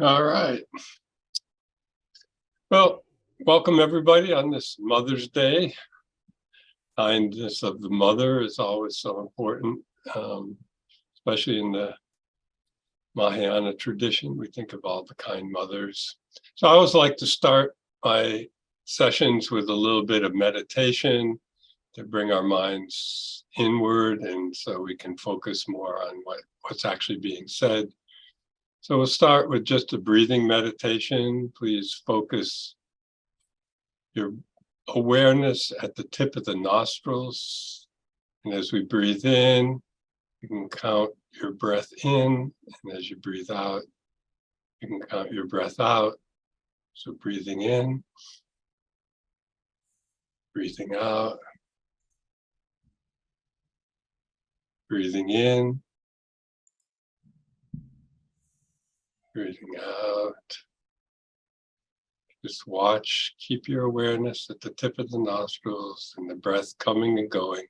All right. Well, welcome everybody on this Mother's Day. Kindness of the mother is always so important, especially in the Mahayana tradition. We think of all the kind mothers. So I always like to start my sessions with a little bit of meditation to bring our minds inward, and so we can focus more on what's actually being said. So we'll start with just a breathing meditation. Please focus your awareness at the tip of the nostrils. And as we breathe in, you can count your breath in. And as you breathe out, you can count your breath out. So breathing in, breathing out, breathing in, breathing out. Just watch, keep your awareness at the tip of the nostrils and the breath coming and going.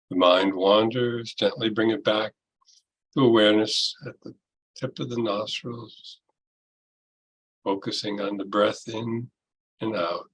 The mind wanders, gently bring it back to awareness at the tip of the nostrils, focusing on the breath in and out.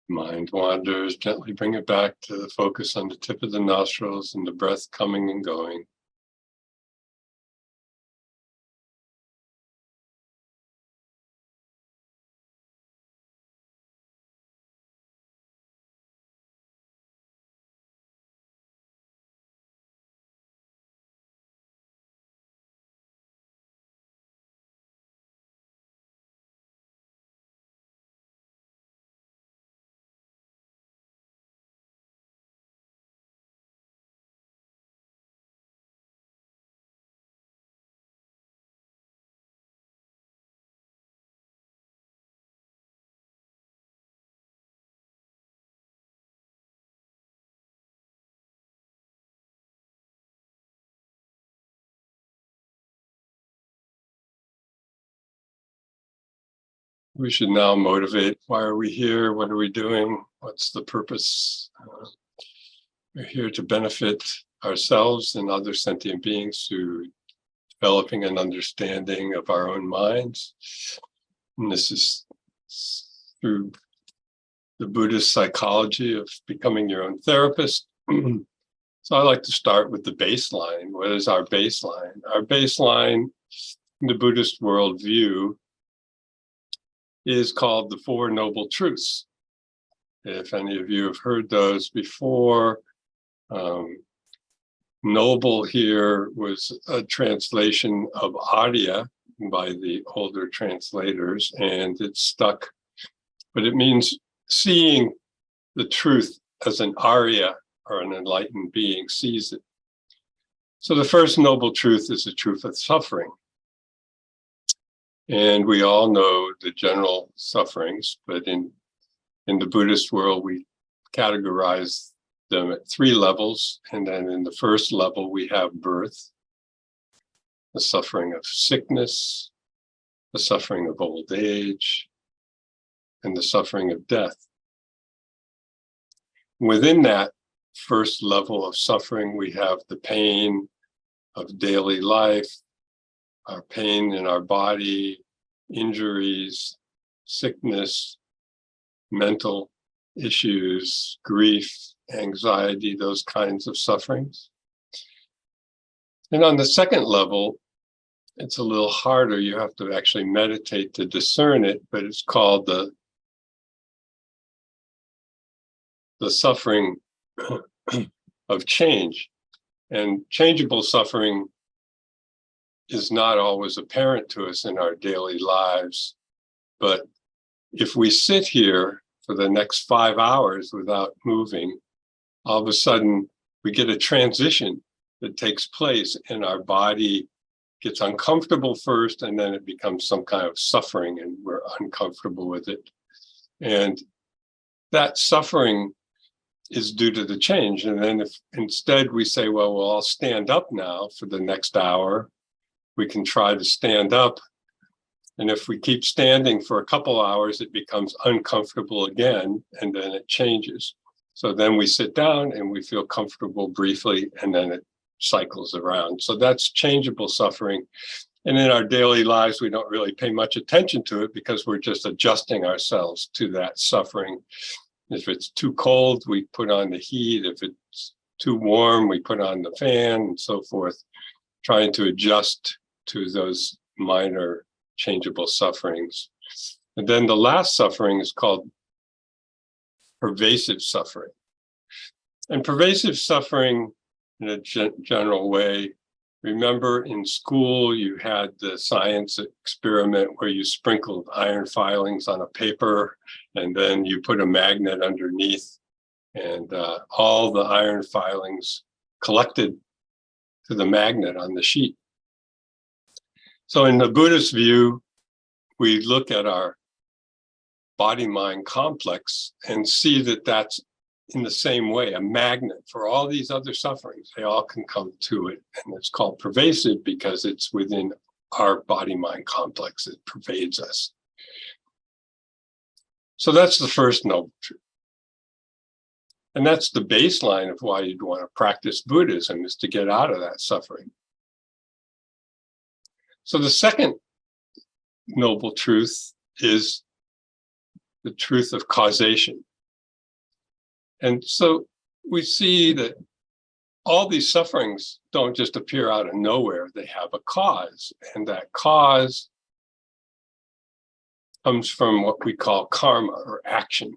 Mind wanders, gently bring it back to the focus on the tip of the nostrils and the breath coming and going. we should now motivate. Why are we here? What are we doing? What's the purpose? We're here to benefit ourselves and other sentient beings through developing an understanding of our own minds. And this is through the Buddhist psychology of becoming your own therapist. So I like to start with the baseline. What is our baseline? Our baseline in the Buddhist worldview is called the Four Noble Truths. If any of you have heard those before, noble here was a translation of Arya by the older translators, and it stuck, but it means seeing the truth as an Arya or an enlightened being sees it. So the first noble truth is the truth of suffering. And we all know the general sufferings, but in the Buddhist world, we categorize them at three levels. And then in the first level, we have birth, the suffering of sickness, the suffering of old age, and the suffering of death. Within that first level of suffering, we have the pain of daily life, our pain in our body, injuries, sickness, mental issues, grief, anxiety, those kinds of sufferings. And on the second level, it's a little harder. You have to actually meditate to discern it, but it's called the suffering of change. And changeable suffering is not always apparent to us in our daily lives. But if we sit here for the next 5 hours without moving, all of a sudden we get a transition that takes place, and our body gets uncomfortable first, and then it becomes some kind of suffering, and we're uncomfortable with it. And that suffering is due to the change. And then if instead we say, well, we'll all stand up now for the next hour, we can try to stand up. And if we keep standing for a couple hours, it becomes uncomfortable again, and then it changes. So then we sit down and we feel comfortable briefly, and then it cycles around. So that's changeable suffering. And in our daily lives, we don't really pay much attention to it because we're just adjusting ourselves to that suffering. If it's too cold, we put on the heat. If it's too warm, we put on the fan and so forth, trying to adjust to those minor changeable sufferings. And then the last suffering is called pervasive suffering. And pervasive suffering, in a general way, remember in school you had the science experiment where you sprinkled iron filings on a paper, and then you put a magnet underneath, and all the iron filings collected to the magnet on the sheet. So in the Buddhist view, we look at our body-mind complex and see that that's in the same way, a magnet for all these other sufferings. They all can come to it. And it's called pervasive because it's within our body-mind complex. It pervades us. So that's the first noble truth. And that's the baseline of why you'd want to practice Buddhism, is to get out of that suffering. So the second noble truth is the truth of causation. And so we see that all these sufferings don't just appear out of nowhere. They have a cause, and that cause comes from what we call karma, or action.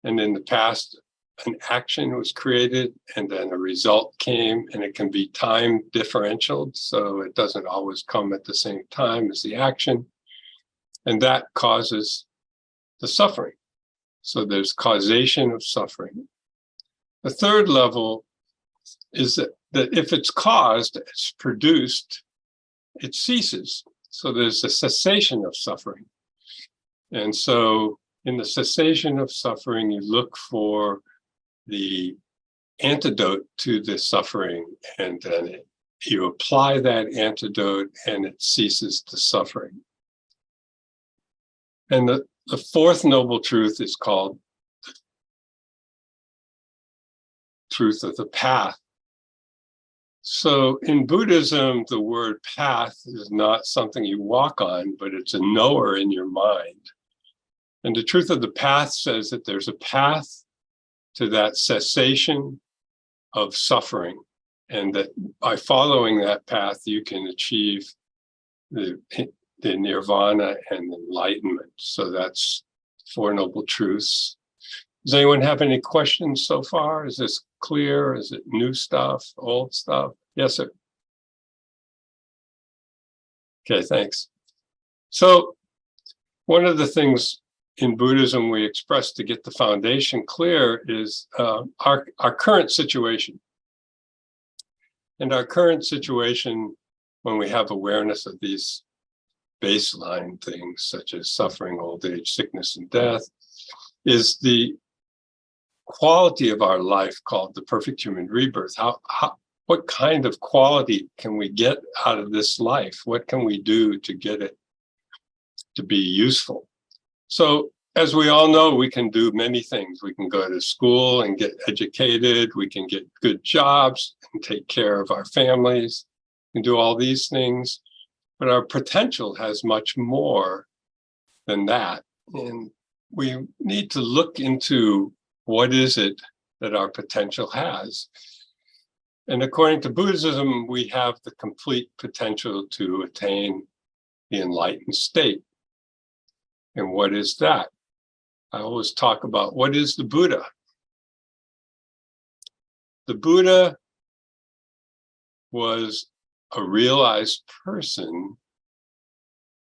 And in the past, an action was created, and then a result came, and it can be time differential, so it doesn't always come at the same time as the action. And that causes the suffering. So there's causation of suffering. The third level is that if it's caused, it's produced, it ceases. So there's a cessation of suffering. And so in the cessation of suffering, you look for the antidote to the suffering, and then you apply that antidote, and it ceases the suffering. And the fourth noble truth is called the truth of the path. So in Buddhism, the word path is not something you walk on, but it's a knower in your mind. And the truth of the path says that there's a path to that cessation of suffering, and that by following that path, you can achieve the nirvana and enlightenment. So that's Four Noble Truths. Does anyone have any questions so far? Is this clear? Is it new stuff, old stuff? Yes, sir. Okay, thanks. So one of the things in Buddhism we express to get the foundation clear is our current situation. And our current situation, when we have awareness of these baseline things, such as suffering, old age, sickness, and death, is the quality of our life called the perfect human rebirth. What kind of quality can we get out of this life? What can we do to get it to be useful? So as we all know, we can do many things. We can go to school and get educated. We can get good jobs and take care of our families and do all these things. But our potential has much more than that. And we need to look into what is it that our potential has. And according to Buddhism, we have the complete potential to attain the enlightened state. And what is that? I always talk about what is the Buddha? The Buddha was a realized person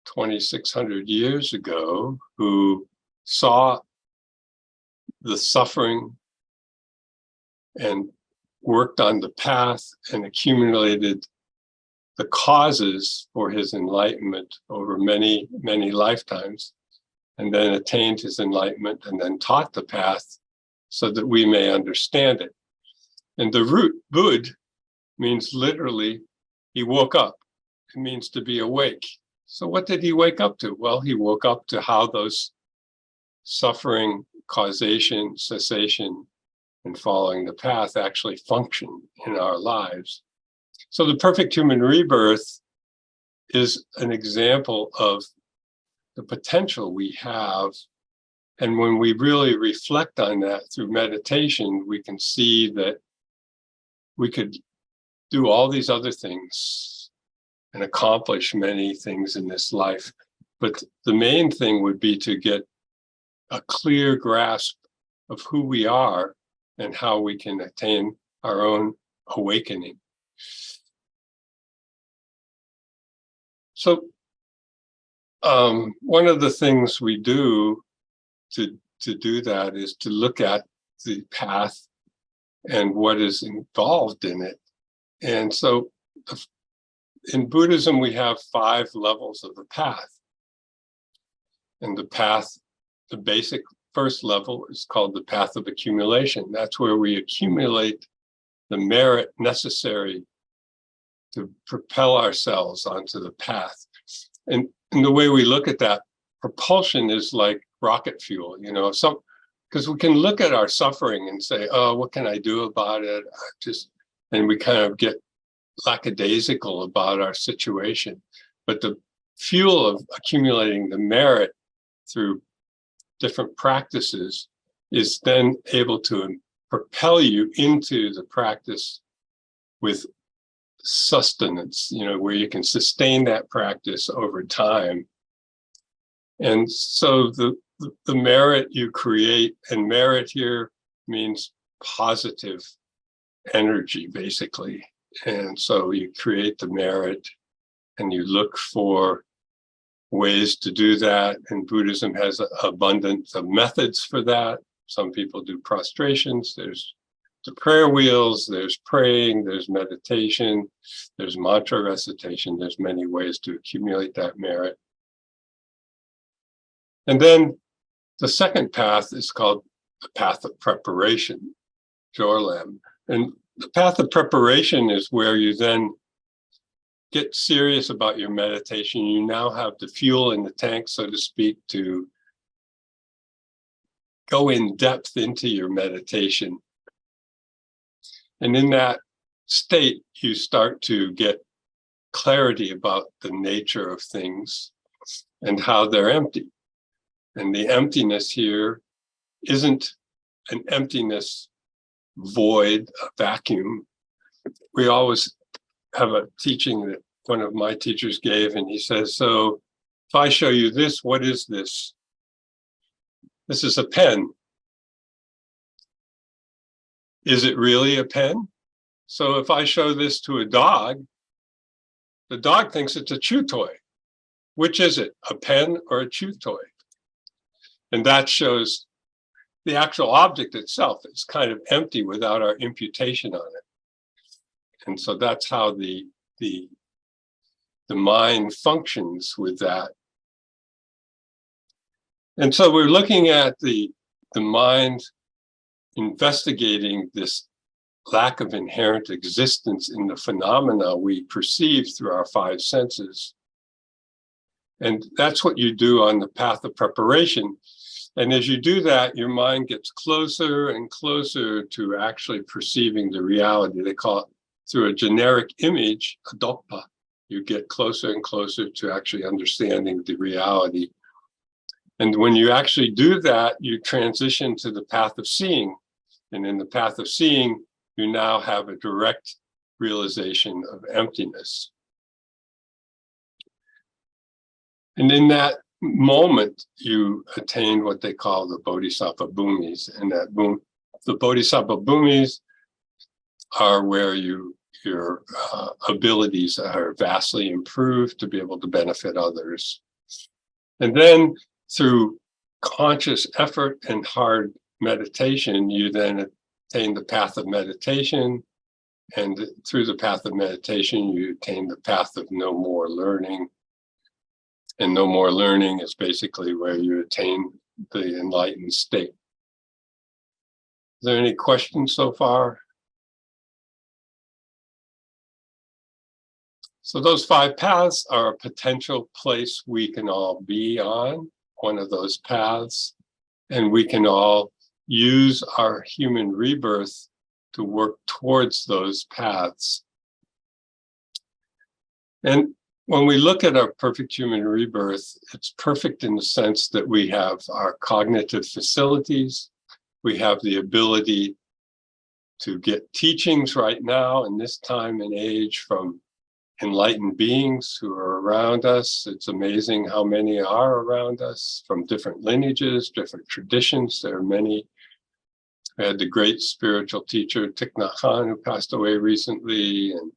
2,600 years ago who saw the suffering and worked on the path and accumulated the causes for his enlightenment over many, many lifetimes, and then attained his enlightenment and then taught the path so that we may understand it. And the root Bud means literally, he woke up. It means to be awake. So what did he wake up to? Well, he woke up to how those suffering, causation, cessation, and following the path actually function in our lives. So the perfect human rebirth is an example of the potential we have. And when we really reflect on that through meditation, we can see that we could do all these other things and accomplish many things in this life. But the main thing would be to get a clear grasp of who we are and how we can attain our own awakening. So one of the things we do to do that is to look at the path and what is involved in it. And so in Buddhism, we have 5 levels of the path. And the path, the basic first level is called the path of accumulation. That's where we accumulate the merit necessary to propel ourselves onto the path. And the way we look at that, propulsion is like rocket fuel, because we can look at our suffering and say, oh, what can I do about it? And we kind of get lackadaisical about our situation. But the fuel of accumulating the merit through different practices is then able to propel you into the practice with sustenance, where you can sustain that practice over time. And so the merit you create, and merit here means positive energy, basically. And so you create the merit and you look for ways to do that. And Buddhism has abundance of methods for that. Some people do prostrations, there's the prayer wheels, there's praying, there's meditation, there's mantra recitation, there's many ways to accumulate that merit. And then the second path is called the path of preparation, Jorlam. And the path of preparation is where you then get serious about your meditation, you now have the fuel in the tank, so to speak, to go in depth into your meditation. And in that state, you start to get clarity about the nature of things and how they're empty. And the emptiness here isn't an emptiness void, a vacuum. We always have a teaching that one of my teachers gave, and he says, so if I show you this, what is this? This is a pen. Is it really a pen? So if I show this to a dog, the dog thinks it's a chew toy. Which is it, a pen or a chew toy? And that shows the actual object itself is kind of empty without our imputation on it. And so that's how the mind functions with that. And so we're looking at the mind investigating this lack of inherent existence in the phenomena we perceive through our five senses. And that's what you do on the path of preparation. And as you do that, your mind gets closer and closer to actually perceiving the reality. They call it, through a generic image, adoppa, you get closer and closer to actually understanding the reality. And when you actually do that, you transition to the path of seeing. And in the path of seeing, you now have a direct realization of emptiness. And in that moment, you attain what they call the bodhisattva bhumis. And the bodhisattva bhumis are where your abilities are vastly improved to be able to benefit others. And then through conscious effort and hard meditation, you then attain the path of meditation. And through the path of meditation, you attain the path of no more learning. And no more learning is basically where you attain the enlightened state. Is there any questions so far? So those five paths are a potential place we can all be on, one of those paths, and we can all use our human rebirth to work towards those paths. And when we look at our perfect human rebirth, it's perfect in the sense that we have our cognitive facilities, we have the ability to get teachings right now in this time and age from enlightened beings who are around us. It's amazing how many are around us from different lineages, different traditions. There are many. I had the great spiritual teacher Thich Nhat Hanh, who passed away recently, and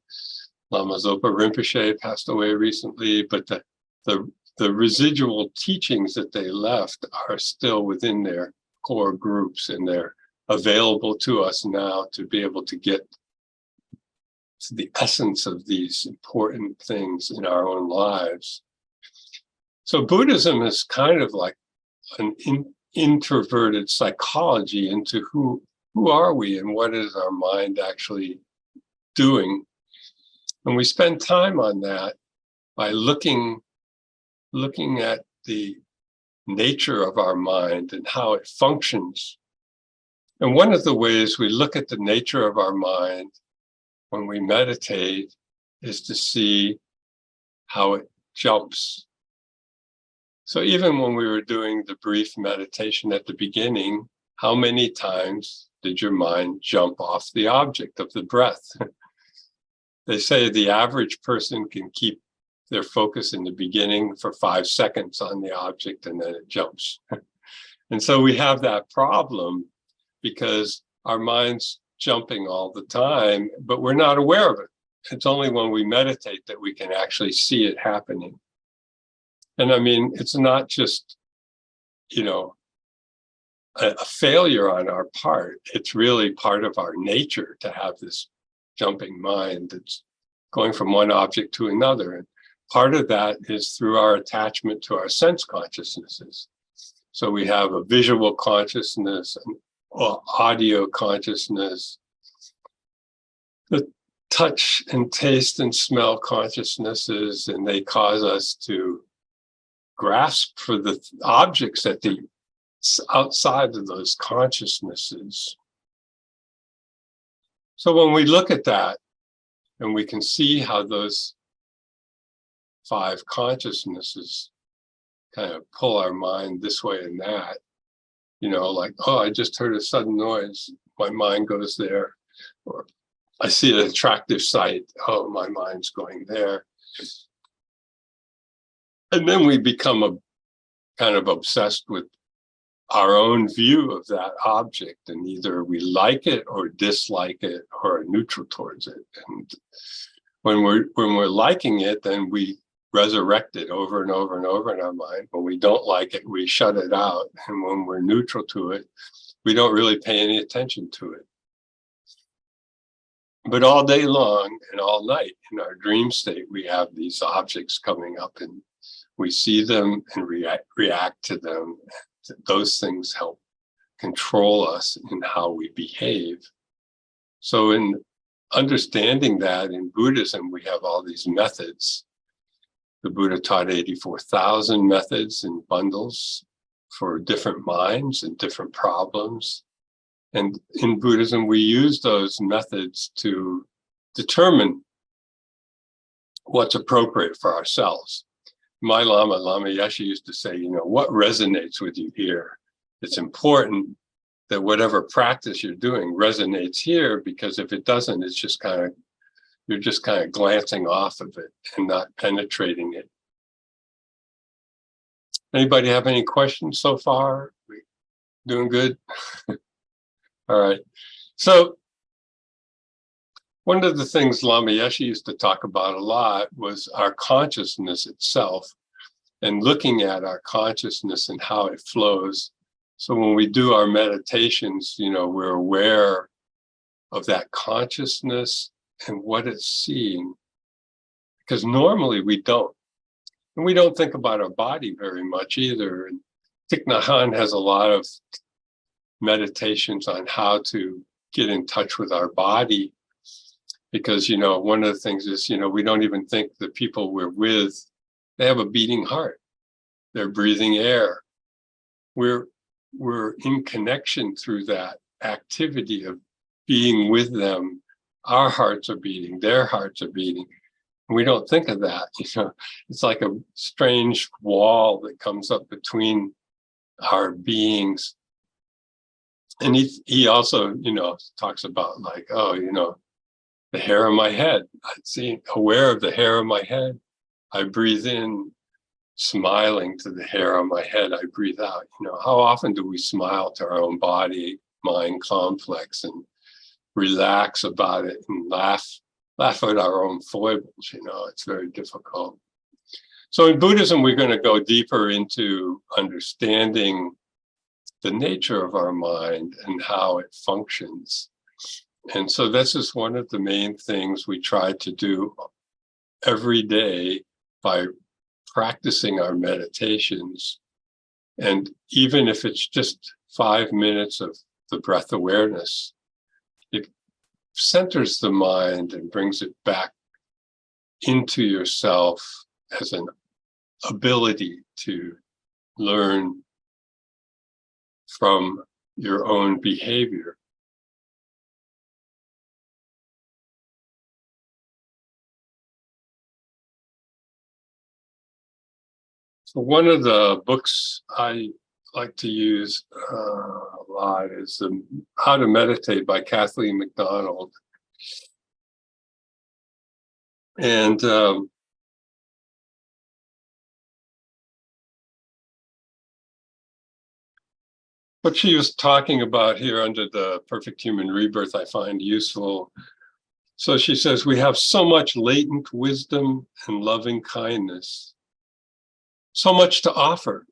Lama Zopa Rinpoche passed away recently, but the residual teachings that they left are still within their core groups, and they're available to us now to be able to get to the essence of these important things in our own lives. So Buddhism is kind of like an introverted psychology into who are we and what is our mind actually doing. And we spend time on that by looking at the nature of our mind and how it functions. And one of the ways we look at the nature of our mind when we meditate is to see how it jumps. So even when we were doing the brief meditation at the beginning, how many times did your mind jump off the object of the breath? They say the average person can keep their focus in the beginning for 5 seconds on the object and then it jumps. And so we have that problem because our mind's jumping all the time, but we're not aware of it. It's only when we meditate that we can actually see it happening. And I mean, it's not just, a failure on our part. It's really part of our nature to have this jumping mind that's going from one object to another. And part of that is through our attachment to our sense consciousnesses. So we have a visual consciousness, an audio consciousness. touch and taste and smell consciousnesses, and they cause us to grasp for the objects at the outside of those consciousnesses. So when we look at that, and we can see how those 5 consciousnesses kind of pull our mind this way and that, like, oh, I just heard a sudden noise, my mind goes there. Or I see an attractive sight, oh, my mind's going there. And then we become kind of obsessed with our own view of that object, and either we like it or dislike it or are neutral towards it. And when we're liking it, then we resurrect it over and over and over in our mind. When we don't like it, we shut it out. And when we're neutral to it, we don't really pay any attention to it. But all day long and all night in our dream state, we have these objects coming up, and we see them and react to them. Those things help control us in how we behave. So in understanding that, in Buddhism, we have all these methods. The Buddha taught 84,000 methods in bundles for different minds and different problems. And in Buddhism, we use those methods to determine what's appropriate for ourselves. My Lama Yeshe, used to say, what resonates with you here? It's important that whatever practice you're doing resonates here, because if it doesn't, it's just you're just kind of glancing off of it and not penetrating it. Anybody have any questions so far? We doing good? All right. So one of the things Lama Yeshe used to talk about a lot was our consciousness itself, and looking at our consciousness and how it flows. So when we do our meditations, we're aware of that consciousness and what it's seeing, because normally we don't. And we don't think about our body very much either. And Thich Nhat Hanh has a lot of meditations on how to get in touch with our body, because one of the things is we don't even think the people we're with, they have a beating heart, they're breathing air. We're in connection through that activity of being with them. Our hearts are beating, their hearts are beating. We don't think of that. It's like a strange wall that comes up between our beings. And he also, talks about like, the hair on my head. I'm aware of the hair on my head. I breathe in, smiling to the hair on my head. I breathe out. How often do we smile to our own body, mind complex, and relax about it and laugh at our own foibles? It's very difficult. So in Buddhism, we're going to go deeper into understanding the nature of our mind and how it functions. And so this is one of the main things we try to do every day by practicing our meditations. And even if it's just 5 minutes of the breath awareness, it centers the mind and brings it back into yourself as an ability to learn from your own behavior. So one of the books I like to use a lot is How to Meditate by Kathleen McDonald. And what she was talking about here under the Perfect Human Rebirth, I find useful. So she says, we have so much latent wisdom and loving kindness, so much to offer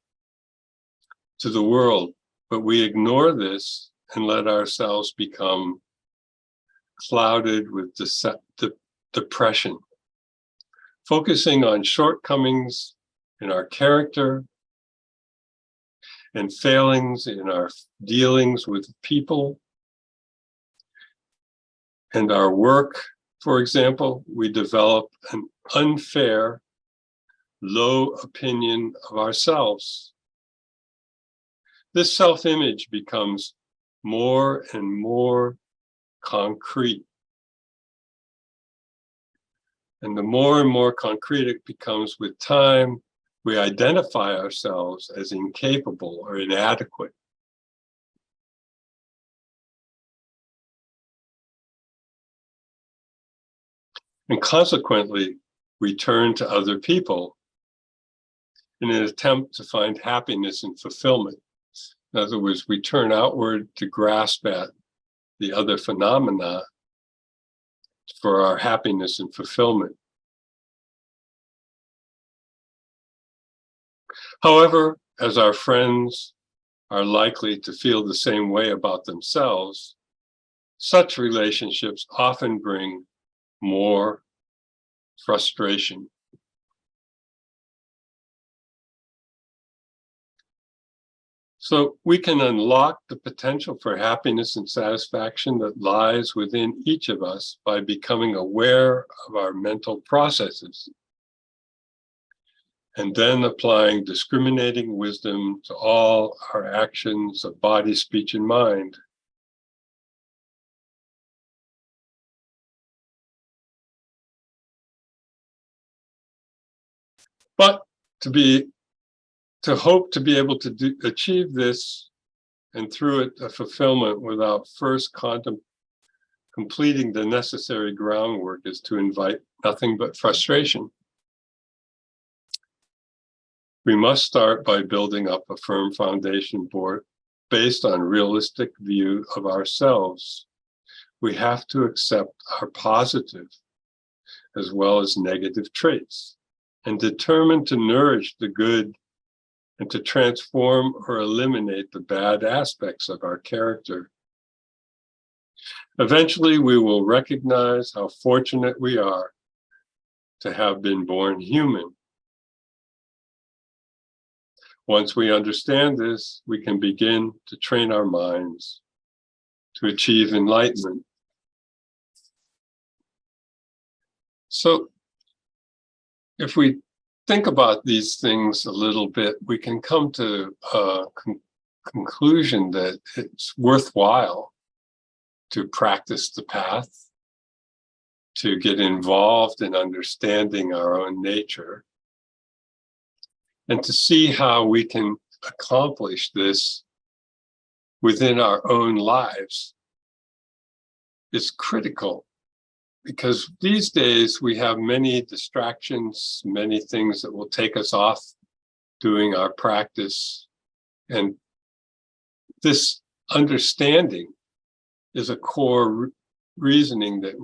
to the world, but we ignore this and let ourselves become clouded with depression, focusing on shortcomings in our character and failings in our dealings with people and our work For example, we develop an unfair, low opinion of ourselves. This self-image becomes more and more concrete. And the more and more concrete it becomes with time, we identify ourselves as incapable or inadequate. And consequently, we turn to other people in an attempt to find happiness and fulfillment. In other words, we turn outward to grasp at the other phenomena for our happiness and fulfillment. However, as our friends are likely to feel the same way about themselves, such relationships often bring more frustration. So we can unlock the potential for happiness and satisfaction that lies within each of us by becoming aware of our mental processes and then applying discriminating wisdom to all our actions of body, speech, and mind. But to hope to be able to achieve this and through it a fulfillment without first completing the necessary groundwork is to invite nothing but frustration. We must start by building up a firm foundation board based on realistic view of ourselves. We have to accept our positive as well as negative traits and determine to nourish the good and to transform or eliminate the bad aspects of our character. Eventually, we will recognize how fortunate we are to have been born human. Once we understand this, we can begin to train our minds to achieve enlightenment. So, if we think about these things a little bit, we can come to a conclusion that it's worthwhile to practice the path, to get involved in understanding our own nature, and to see how we can accomplish this within our own lives is critical. Because these days we have many distractions, many things that will take us off doing our practice. And this understanding is a core reasoning that,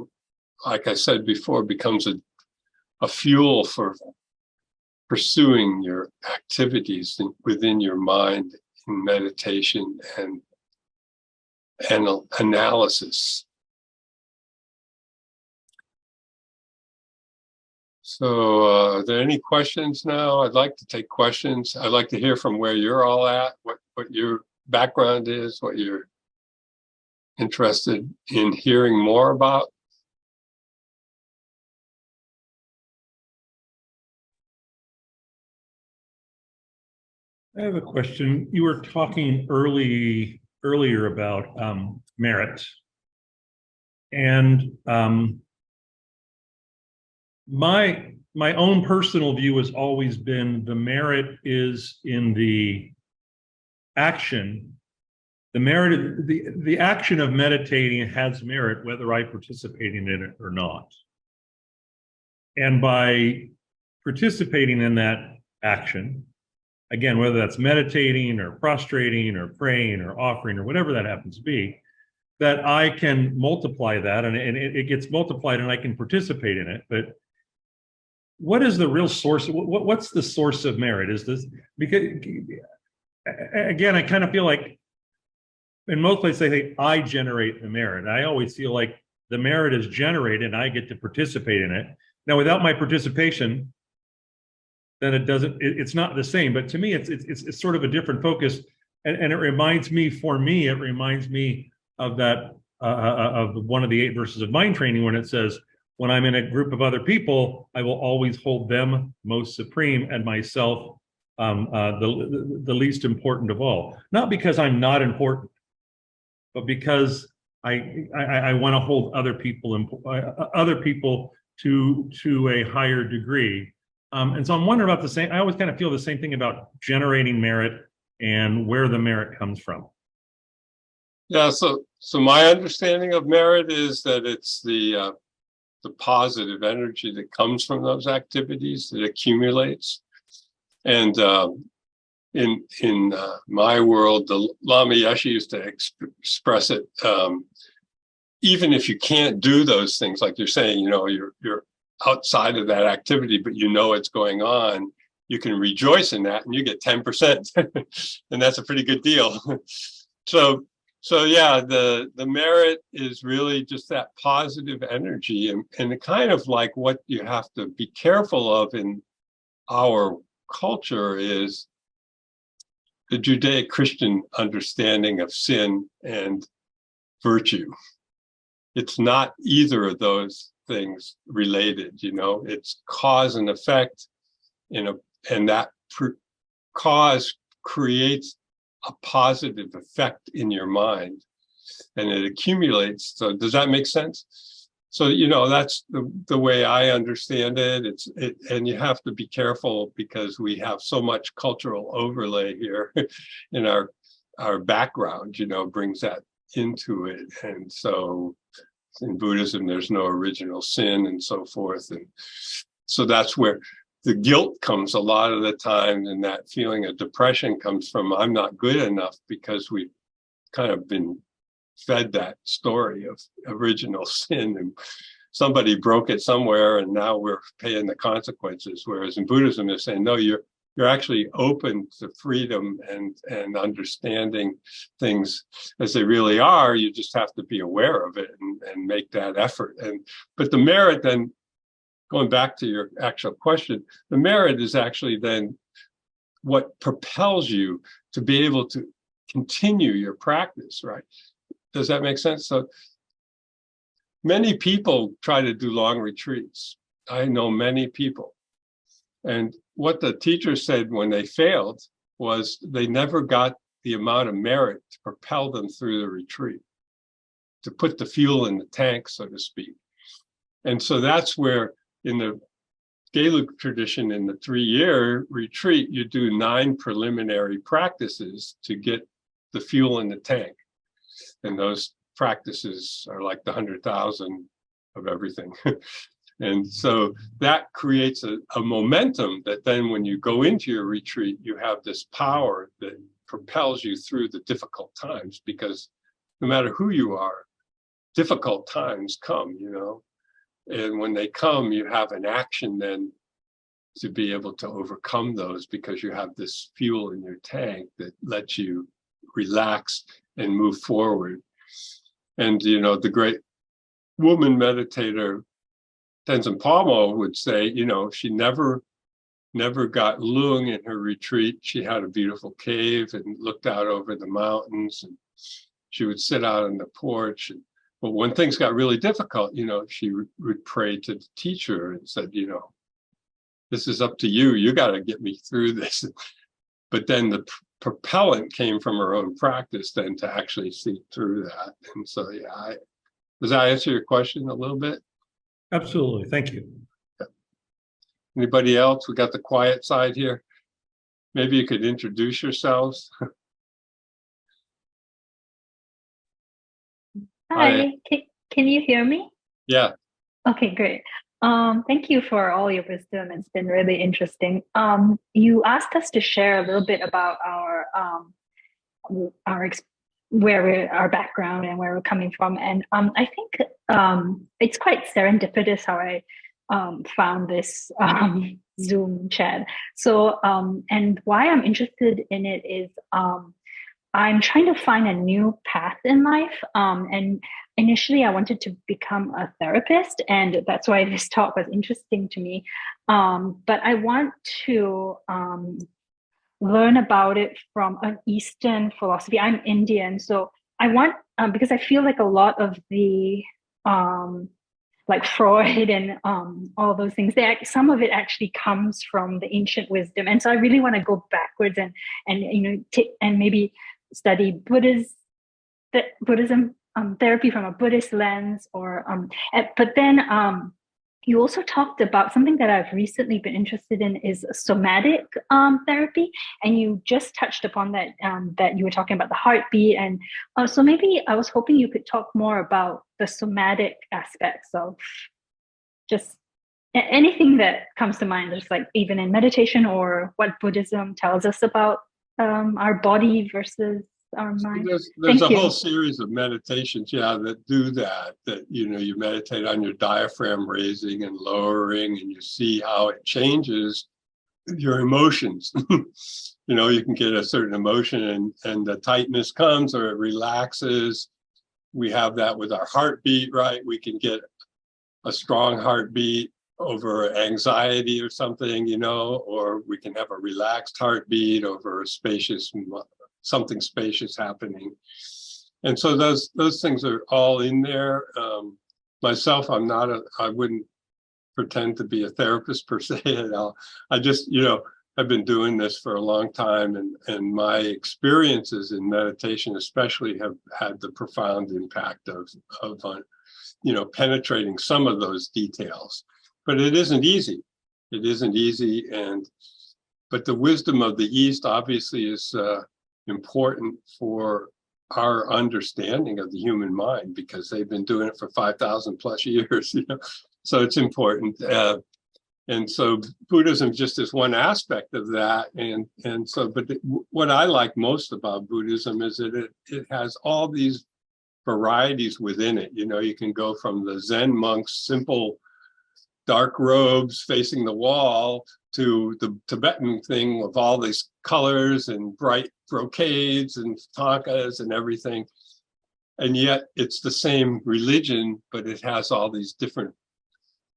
like I said before, becomes a fuel for pursuing your activities within your mind in meditation and analysis. So are there any questions now? I'd like to take questions. I'd like to hear from where you're all at, what your background is, what you're interested in hearing more about. I have a question. You were talking earlier about merit. And my own personal view has always been the merit is in the action. The action of meditating has merit whether I participate in it or not. And by participating in that action, again, whether that's meditating or prostrating or praying or offering or whatever that happens to be, that I can multiply that and it gets multiplied and I can participate in it. But what is the real source? What's the source of merit? Is this because, again, I kind of feel like in most places they say I generate the merit. I always feel like the merit is generated and I get to participate in it. Now, without my participation, then it's not the same. But to me, it's sort of a different focus. And it reminds me of that, of one of the 8 verses of mind training when it says, when I'm in a group of other people, I will always hold them most supreme and myself the least important of all. Not because I'm not important, but because I want to hold other people to a higher degree. And so I'm wondering about the same. I always kind of feel the same thing about generating merit and where the merit comes from. Yeah, so my understanding of merit is that it's the positive energy that comes from those activities that accumulates. And in my world, the Lama Yeshe used to express it. Even if you can't do those things, like you're saying, you're outside of that activity, but it's going on, you can rejoice in that, and you get 10%, and that's a pretty good deal. So yeah, the merit is really just that positive energy, and kind of like what you have to be careful of in our culture is the Judeo-Christian understanding of sin and virtue. It's not either of those things related, it's cause and effect, and that cause creates a positive effect in your mind, and it accumulates. So does that make sense? So, that's the way I understand it. And you have to be careful because we have so much cultural overlay here in our background, brings that into it. And so in Buddhism, there's no original sin and so forth. And so that's where the guilt comes a lot of the time, and that feeling of depression comes from I'm not good enough, because we've kind of been fed that story of original sin, and somebody broke it somewhere, and now we're paying the consequences. Whereas in Buddhism, they're saying, no, you're actually open to freedom and understanding things as they really are. You just have to be aware of it and make that effort. But the merit then, going back to your actual question, the merit is actually then what propels you to be able to continue your practice, right? Does that make sense? So many people try to do long retreats. I know many people. And what the teacher said when they failed was they never got the amount of merit to propel them through the retreat, to put the fuel in the tank, so to speak. And so that's where in the Gelug tradition, in the 3-year retreat, you do 9 preliminary practices to get the fuel in the tank. And those practices are like the 100,000 of everything. And so that creates a momentum that then when you go into your retreat, you have this power that propels you through the difficult times, because no matter who you are, difficult times come, and when they come, you have an action then to be able to overcome those, because you have this fuel in your tank that lets you relax and move forward. And, the great woman meditator, Tenzin Palmo, would say, she never got lung in her retreat. She had a beautiful cave and looked out over the mountains, and she would sit out on the porch. But when things got really difficult, she would pray to the teacher and said, this is up to you. You got to get me through this. But then the propellant came from her own practice then to actually see through that. And so, yeah, does that answer your question a little bit? Absolutely. Thank you. Yeah. Anybody else? We got the quiet side here. Maybe you could introduce yourselves. Hi, can you hear me? Yeah. Okay, great. Thank you for all your wisdom. It's been really interesting. You asked us to share a little bit about our our background and where we're coming from, and I think it's quite serendipitous how I found this Zoom chat. So, and why I'm interested in it is I'm trying to find a new path in life. And initially, I wanted to become a therapist, and that's why this talk was interesting to me. But I want to learn about it from an Eastern philosophy. I'm Indian, so I want because I feel like a lot of the like Freud and all those things. Some of it actually comes from the ancient wisdom, and so I really want to go backwards and and maybe study Buddhism therapy from a Buddhist lens, but then you also talked about something that I've recently been interested in is somatic therapy, and you just touched upon that that you were talking about the heartbeat, and so maybe I was hoping you could talk more about the somatic aspects of just anything that comes to mind, just like even in meditation or what Buddhism tells us about our body versus our mind. There's a whole series of meditations, that do that, you meditate on your diaphragm raising and lowering, and you see how it changes your emotions. You can get a certain emotion and the tightness comes or it relaxes. We have that with our heartbeat, right? We can get a strong heartbeat over anxiety or something, or we can have a relaxed heartbeat over something spacious happening. And so those things are all in there. Myself, I wouldn't pretend to be a therapist per se at all. I just, I've been doing this for a long time, and my experiences in meditation especially have had the profound impact of penetrating some of those details. But it isn't easy. It isn't easy. But the wisdom of the East obviously is important for our understanding of the human mind, because they've been doing it for 5,000 plus years. So it's important. And so Buddhism just is one aspect of that. What I like most about Buddhism is that it has all these varieties within it. You can go from the Zen monks' simple dark robes facing the wall to the Tibetan thing of all these colors and bright brocades and tankas and everything. And yet it's the same religion, but it has all these different,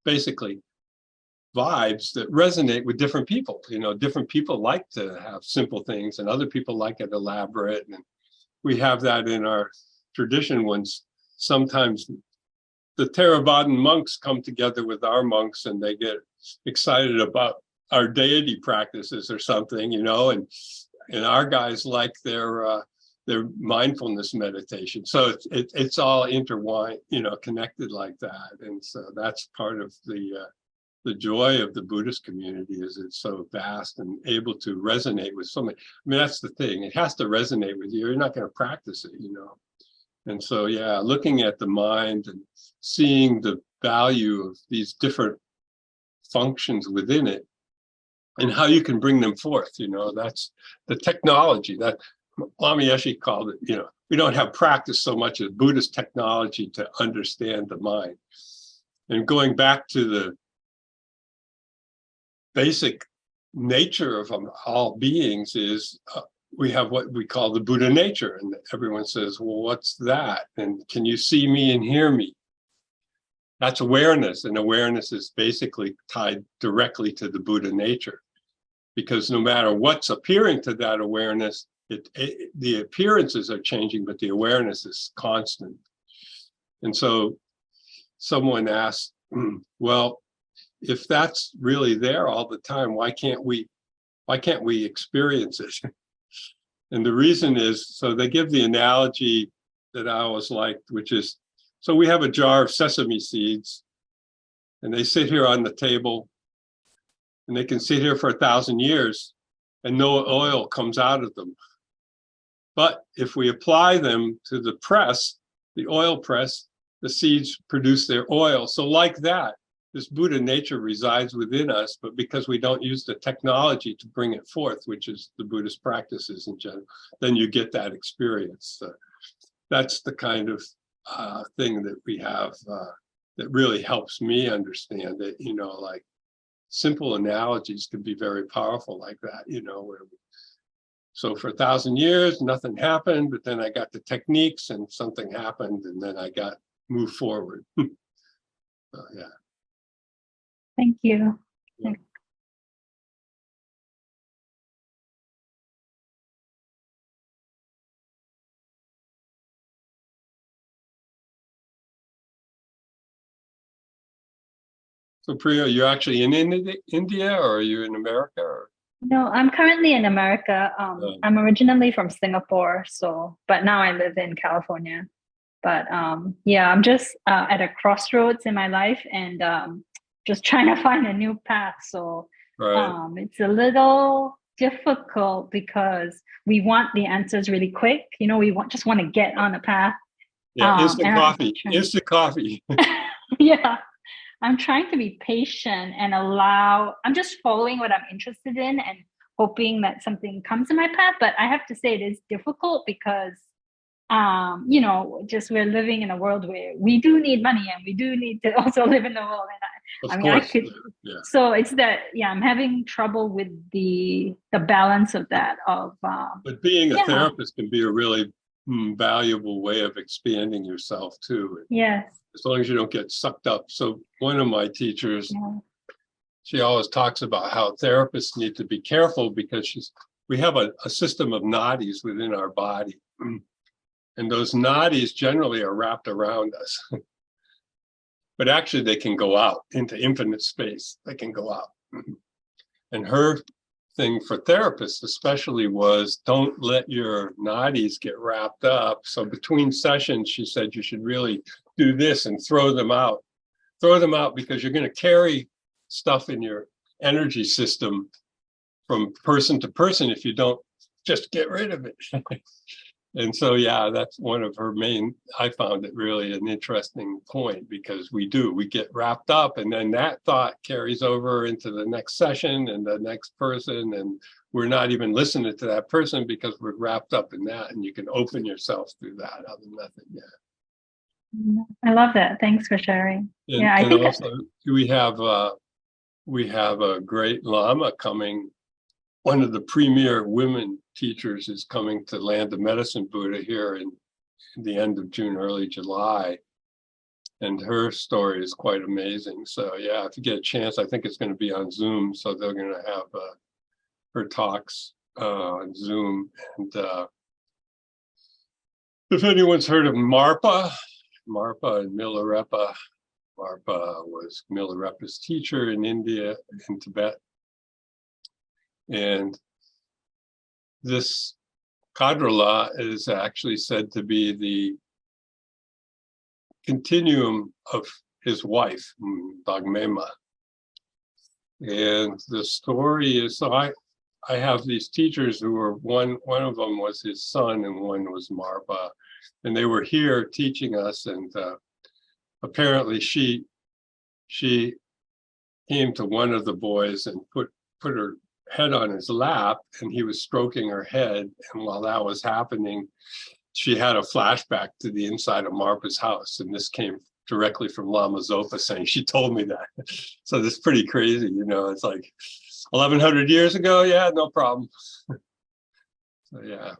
basically, vibes that resonate with different people. Different people like to have simple things and other people like it elaborate. And we have that in our tradition when sometimes the Theravadan monks come together with our monks and they get excited about our deity practices or something, and our guys like their mindfulness meditation. So it's all intertwined, connected like that. And so that's part of the joy of the Buddhist community, is it's so vast and able to resonate with so many. I mean, that's the thing. It has to resonate with you. You're not going to practice it, And so, looking at the mind and seeing the value of these different functions within it and how you can bring them forth, that's the technology that Lama Yeshe called it. We don't have practice so much as Buddhist technology to understand the mind. And going back to the basic nature of all beings is we have what we call the Buddha nature. And everyone says, well, what's that? And can you see me and hear me? That's awareness. And awareness is basically tied directly to the Buddha nature. Because no matter what's appearing to that awareness, the appearances are changing, but the awareness is constant. And so someone asked, well, if that's really there all the time, why can't we experience it? And the reason is, so they give the analogy that I always liked, which is, so we have a jar of sesame seeds and they sit here on the table and they can sit here for 1,000 years and no oil comes out of them. But if we apply them to the press, the oil press, the seeds produce their oil. So like that, this Buddha nature resides within us, but because we don't use the technology to bring it forth, which is the Buddhist practices in general, then you get that experience. That's the kind of thing that we have that really helps me understand it. Like simple analogies can be very powerful like that, so for 1,000 years, nothing happened, but then I got the techniques and something happened and then I got moved forward. So, yeah. Thank you. Yeah. So Priya, you're actually in India, or are you in America? Or? No, I'm currently in America. I'm originally from Singapore, but now I live in California. But yeah, I'm just at a crossroads in my life, and just trying to find a new path. So Right. it's a little difficult because we want the answers really quick. Just want to get on a path. Yeah, instant And I'm coffee. trying, Instant coffee. yeah, I'm trying to be patient and I'm just following what I'm interested in and hoping that something comes in my path. But I have to say it is difficult because just we're living in a world where we do need money and we do need to also live in the world. And I Of mean, I course. could, Yeah. so it's that, yeah, I'm having trouble with the balance of that But being a yeah, therapist can be a really valuable way of expanding yourself too, yes, as long as you don't get sucked up. So one of my teachers, yeah, she always talks about how therapists need to be careful because we have a system of nadis within our body. And those nadis generally are wrapped around us. But actually they can go out into infinite space. They can go out. And her thing for therapists especially was don't let your nadis get wrapped up. So between sessions, she said you should really do this and throw them out. Throw them out because you're going to carry stuff in your energy system from person to person if you don't just get rid of it. And so, yeah, that's one of her main, I found it really an interesting point because we get wrapped up and then that thought carries over into the next session and the next person. And we're not even listening to that person because we're wrapped up in that. And you can open yourself through that other method. Yeah. I love that. Thanks for sharing. Yeah, I And think also we have a great Lama coming. One of the premier women teachers is coming to Land of Medicine Buddha here in the end of June, early July. And her story is quite amazing. So yeah, if you get a chance, I think it's going to be on Zoom. So they're going to have her talks on Zoom. And if anyone's heard of Marpa and Milarepa, Marpa was Milarepa's teacher in India, in Tibet. And this Kadrala is actually said to be the continuum of his wife, Dagmema. And the story is, so I have these teachers who were, one of them was his son and one was Marpa. And they were here teaching us. And apparently she came to one of the boys and put her head on his lap and he was stroking her head. And while that was happening, she had a flashback to the inside of Marpa's house. And this came directly from Lama Zopa saying, she told me that. So this is pretty crazy, it's like 1100 years ago. Yeah, no problem. So yeah.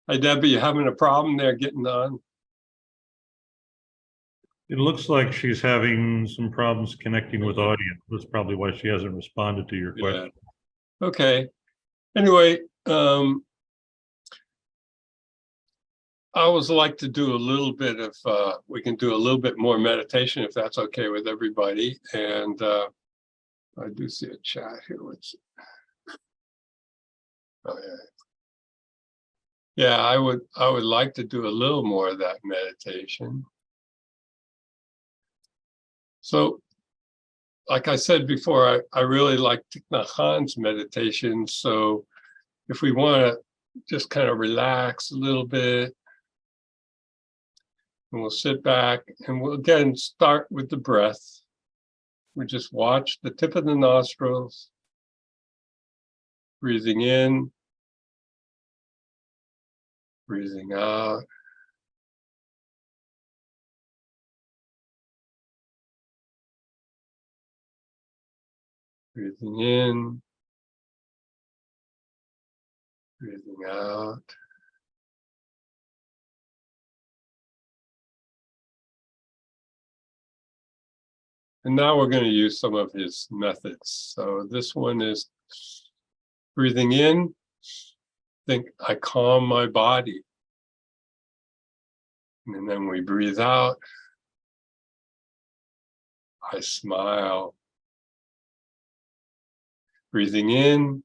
Hi, Debbie, you having a problem there getting on? It looks like she's having some problems connecting with audio. That's probably why she hasn't responded to your question. Yeah. Okay. Anyway, I always like to do a little bit of, we can do a little bit more meditation if that's okay with everybody. And I do see a chat here. Oh yeah. Yeah, I would like to do a little more of that meditation. So, like I said before, I really like Thich Nhat Hanh's meditation. So if we want to just kind of relax a little bit, and we'll sit back and we'll again start with the breath. We just watch the tip of the nostrils, breathing in, breathing out. Breathing in, breathing out. And now we're going to use some of his methods. So this one is breathing in, think I calm my body. And then we breathe out. I smile. Breathing in,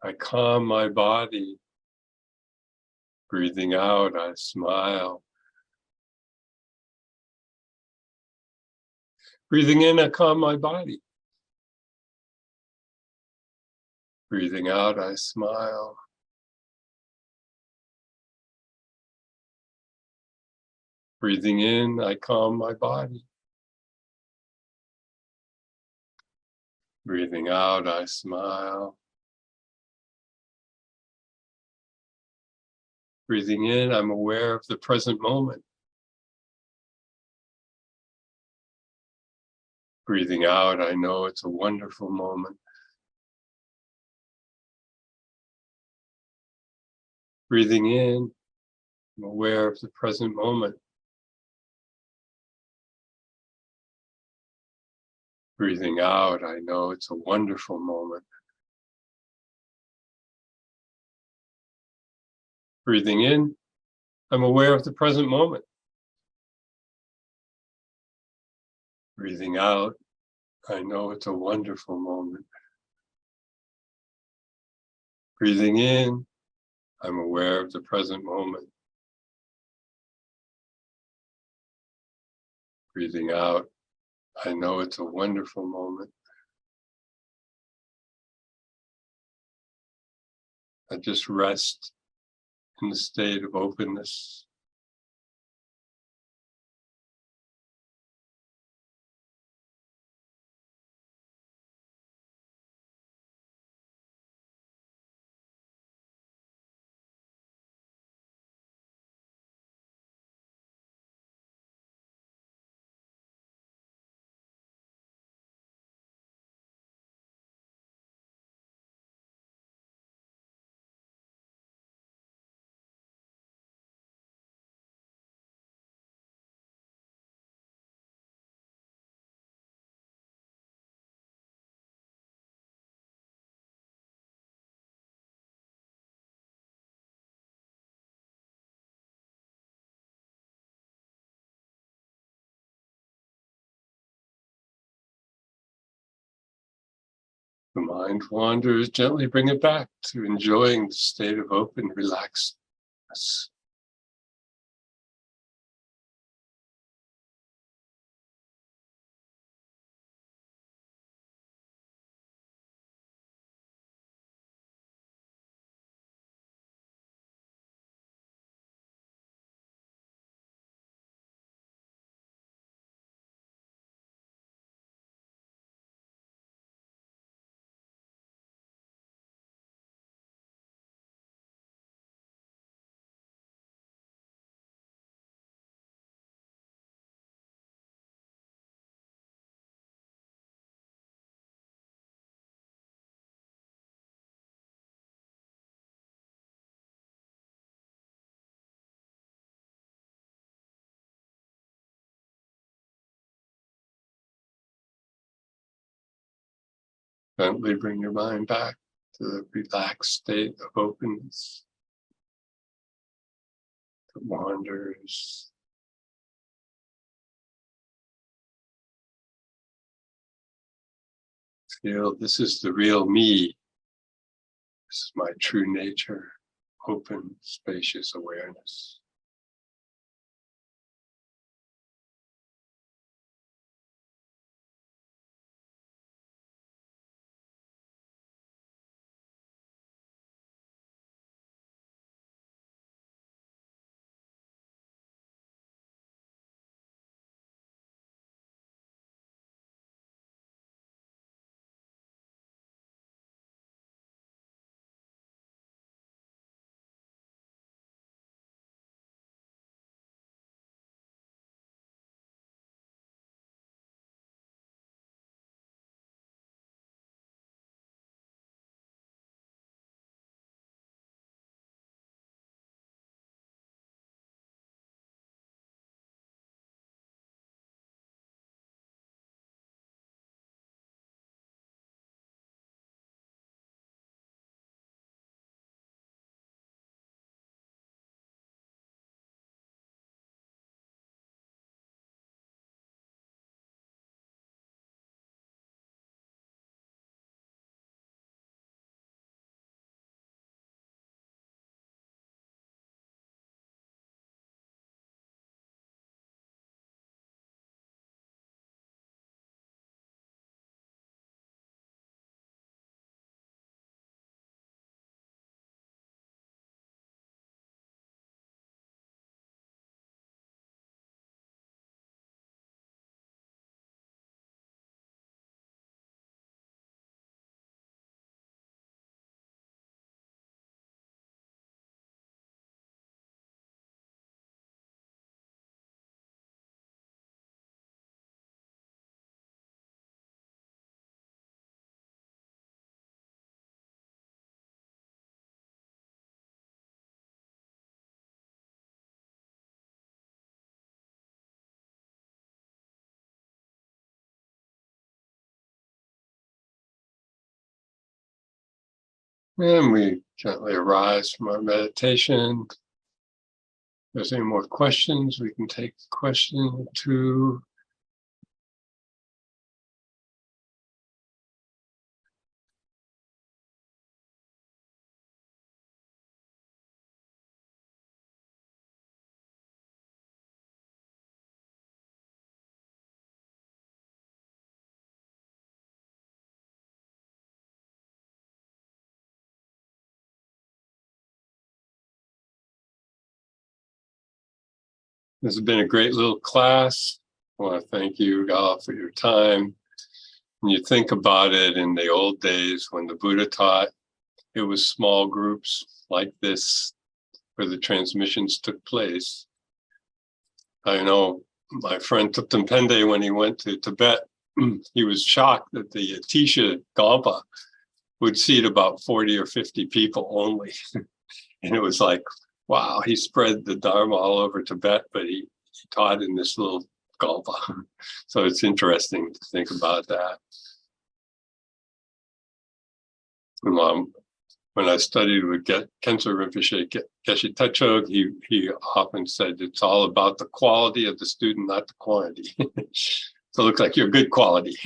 I calm my body. Breathing out, I smile. Breathing in, I calm my body. Breathing out, I smile. Breathing in, I calm my body. Breathing out, I smile. Breathing in, I'm aware of the present moment. Breathing out, I know it's a wonderful moment. Breathing in, I'm aware of the present moment. Breathing out, I know it's a wonderful moment. Breathing in, I'm aware of the present moment. Breathing out, I know it's a wonderful moment. Breathing in, I'm aware of the present moment. Breathing out, I know it's a wonderful moment. I just rest in the state of openness. The mind wanders, gently bring it back to enjoying the state of open, relaxedness. Gently bring your mind back to the relaxed state of openness that wanders. Feel this is the real me. This is my true nature, open, spacious awareness. And we gently arise from our meditation. If there's any more questions, we can take a question or two. This has been a great little class. I want to thank you all for your time. When you think about it, in the old days when the Buddha taught, it was small groups like this where the transmissions took place. I know my friend Thupten Pende, when he went to Tibet, he was shocked that the Atisha Gampa would seat about 40 or 50 people only. And it was like, wow, he spread the Dharma all over Tibet, but he taught in this little Gampa. So it's interesting to think about that. And, when I studied with Khenso Rinpoche, Geshe Tetsog, he often said it's all about the quality of the student, not the quantity. So it looks like you're good quality.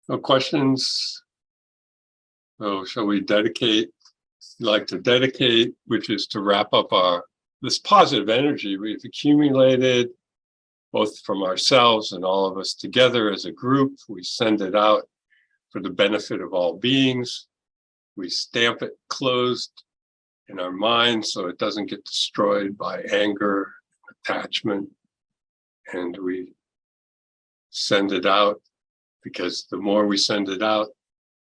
No questions? So shall we like to dedicate, which is to wrap up this positive energy we've accumulated, both from ourselves and all of us together as a group. We send it out for the benefit of all beings. We stamp it closed in our minds so it doesn't get destroyed by anger, attachment, and we send it out because the more we send it out,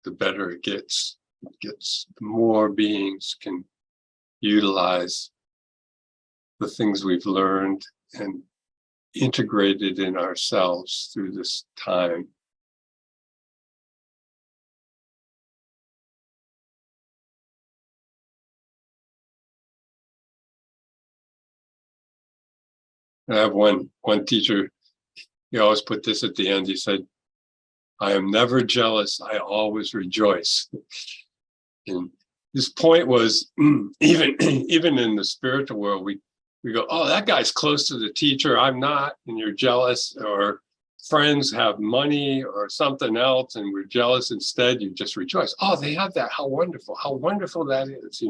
the better it gets. The more beings can utilize the things we've learned and integrated in ourselves through this time. I have one teacher, he always put this at the end. He said, I am never jealous, I always rejoice. And his point was, even in the spiritual world, we go, oh, that guy's close to the teacher, I'm not, and you're jealous, or friends have money or something else, and we're jealous instead, you just rejoice. Oh, they have that, how wonderful that is,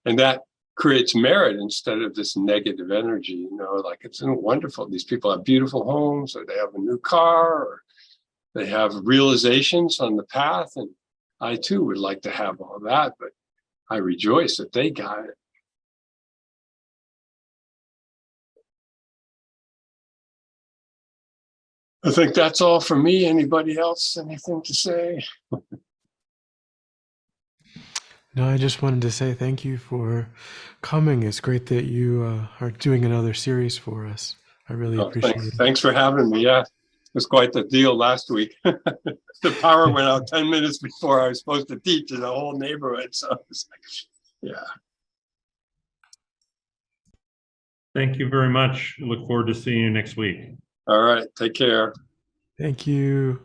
and that creates merit instead of this negative energy, like it's wonderful. These people have beautiful homes, or they have a new car, or they have realizations on the path. And I too would like to have all that, but I rejoice that they got it. I think that's all for me. Anybody else, anything to say? No, I just wanted to say thank you for coming. It's great that you are doing another series for us. I really appreciate it. Thanks for having me. Yeah, it was quite the deal last week. The power went out 10 minutes before I was supposed to teach in the whole neighborhood. So it's like, yeah. Thank you very much. Look forward to seeing you next week. All right. Take care. Thank you.